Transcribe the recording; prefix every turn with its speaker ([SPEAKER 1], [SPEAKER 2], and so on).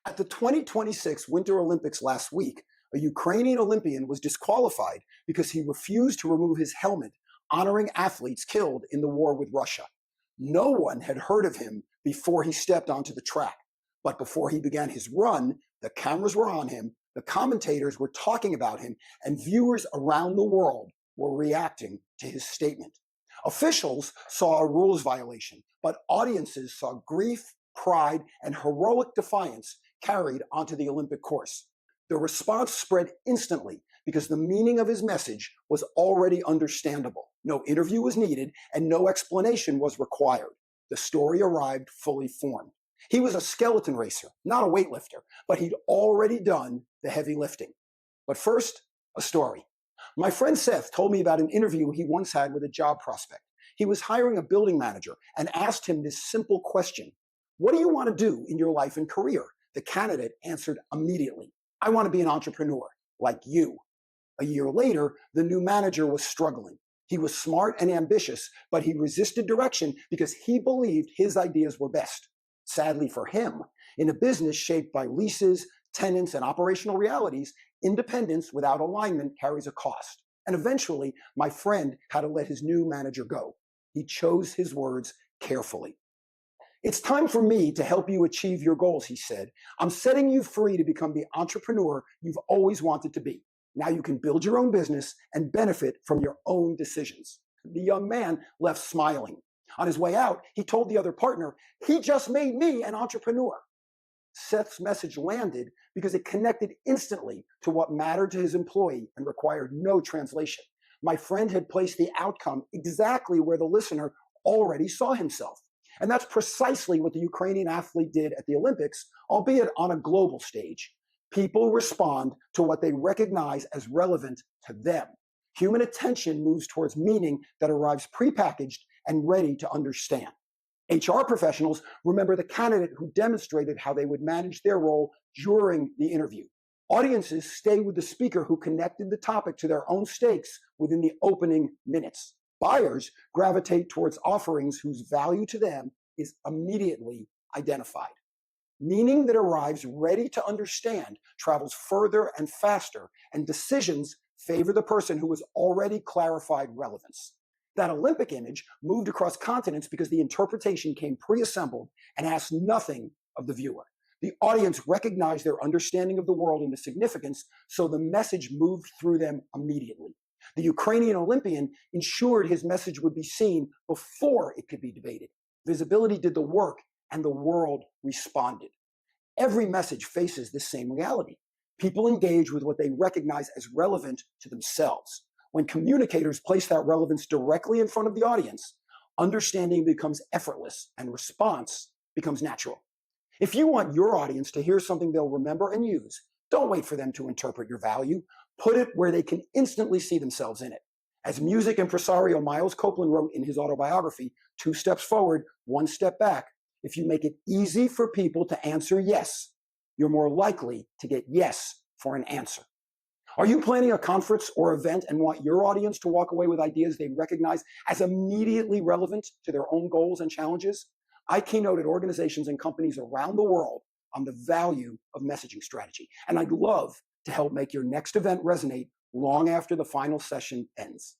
[SPEAKER 1] At the 2026 Winter Olympics last week, a Ukrainian Olympian was disqualified because he refused to remove his helmet, honoring athletes killed in the war with Russia. No one had heard of him before he stepped onto the track. But before he began his run, the cameras were on him, the commentators were talking about him, and viewers around the world were reacting to his statement. Officials saw a rules violation, but audiences saw grief, pride, and heroic defiance carried onto the Olympic course. The response spread instantly because the meaning of his message was already understandable. No interview was needed and no explanation was required. The story arrived fully formed. He was a skeleton racer, not a weightlifter, but he'd already done the heavy lifting. But first, a story. My friend Seth told me about an interview he once had with a job prospect. He was hiring a building manager and asked him this simple question: what do you want to do in your life and career? The candidate answered immediately: I want to be an entrepreneur, like you. A year later, the new manager was struggling. He was smart and ambitious, but he resisted direction because he believed his ideas were best. Sadly for him, in a business shaped by leases, tenants, and operational realities, independence without alignment carries a cost. And eventually, my friend had to let his new manager go. He chose his words carefully. It's time for me to help you achieve your goals, he said. I'm setting you free to become the entrepreneur you've always wanted to be. Now you can build your own business and benefit from your own decisions. The young man left smiling. On his way out, he told the other partner, he just made me an entrepreneur. Seth's message landed because it connected instantly to what mattered to his employee and required no translation. My friend had placed the outcome exactly where the listener already saw himself. And that's precisely what the Ukrainian athlete did at the Olympics, albeit on a global stage. People respond to what they recognize as relevant to them. Human attention moves towards meaning that arrives prepackaged and ready to understand. HR professionals remember the candidate who demonstrated how they would manage their role during the interview. Audiences stay with the speaker who connected the topic to their own stakes within the opening minutes. Buyers gravitate towards offerings whose value to them is immediately identified. Meaning that arrives ready to understand travels further and faster, and decisions favor the person who has already clarified relevance. That Olympic image moved across continents because the interpretation came pre-assembled and asked nothing of the viewer. The audience recognized their understanding of the world and the significance, so the message moved through them immediately. The Ukrainian Olympian ensured his message would be seen before it could be debated. Visibility did the work, and the world responded. Every message faces this same reality. People engage with what they recognize as relevant to themselves. When communicators place that relevance directly in front of the audience, understanding becomes effortless and response becomes natural. If you want your audience to hear something they'll remember and use, don't wait for them to interpret your value. Put it where they can instantly see themselves in it. As music impresario Miles Copeland wrote in his autobiography, 2 steps forward, 1 step back, if you make it easy for people to answer yes, you're more likely to get yes for an answer. Are you planning a conference or event and want your audience to walk away with ideas they recognize as immediately relevant to their own goals and challenges? I keynoted organizations and companies around the world on the value of messaging strategy, and I'd love to help make your next event resonate long after the final session ends.